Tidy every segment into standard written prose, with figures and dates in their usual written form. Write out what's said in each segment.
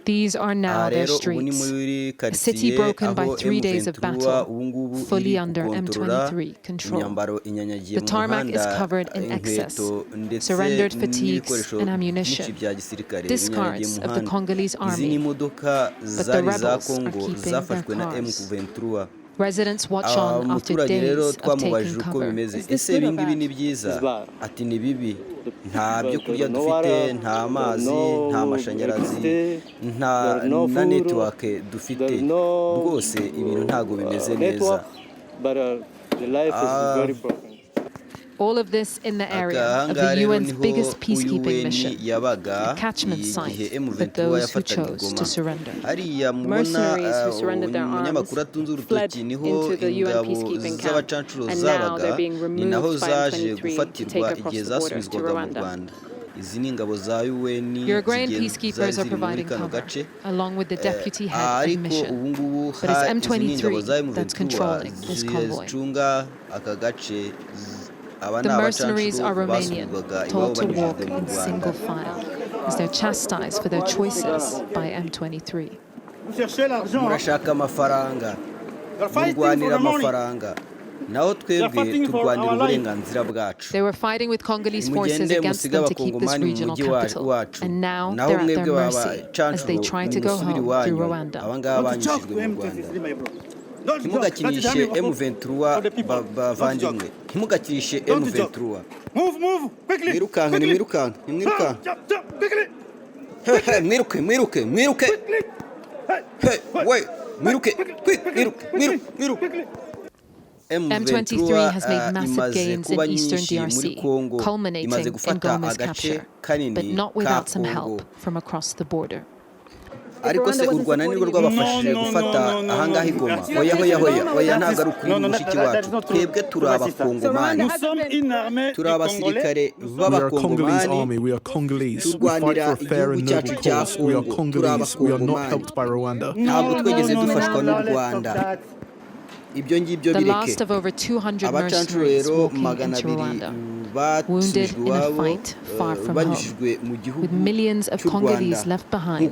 These are now their streets. A city broken by 3 days of battle, fully under M23 control. The tarmac is covered in excess, surrendered fatigues and ammunition, discards of the Congolese army, but the rebels are keeping their cars. Residents watch on after days of taking cover. Ese ibi ngibi ni byiza? Ati ni bibi. Nta byo kurya dufite, nta amazi, nta mashanyarazi, na network dufite. Rwose ibintu ntago bimeze neza. All of this in the area of the UN's biggest peacekeeping mission, a catchment site for those who chose to surrender. Mercenaries who surrendered their arms fled into the UN peacekeeping camp, and now they're being removed by M23 to take across the border to Rwanda. Uruguayan peacekeepers are providing cover, along with the deputy head of mission. But it's M23 that's controlling this convoy. The mercenaries are Romanian, told to walk in single file, as they're chastised for their choices by M23. Murashaka amafaranga, murwanira amafaranga. Naho twebwe turwanira uburenganzira bwacu. They were fighting with Congolese forces against them to keep this regional capital, and now they're at their mercy as they try to go home through Rwanda. Ntimugakinishe M23 bavandimwe, ntimugakinishe M23. Mwirukanke, nimwirukanke, nimwirukanke. Mwiruke, mwiruke, mwiruke. Mwiruke, mwiruke. M23 has made massive gains in eastern DRC, culminating in Goma's capture, but not without some help from across the border. Ariko se u Rwanda nirwo rwabafashije gufata ahangaha Goma. Oya ntabwo ari ukuri mushiki wacu. Twebwe turi abakongomani, turi abasirikare b'abakongomani, turwanira igihugu cyacu cya Kongo, turi abakongomani, ntabwo twegeze dufashwa n'u Rwanda. Ibyo ngibyo bireke. Abacancu rero 200 wounded in a fight far from home, with millions of Congolese left behind,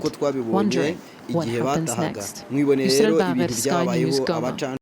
wondering what happens next. Yusel Daver, Sky News, Goma.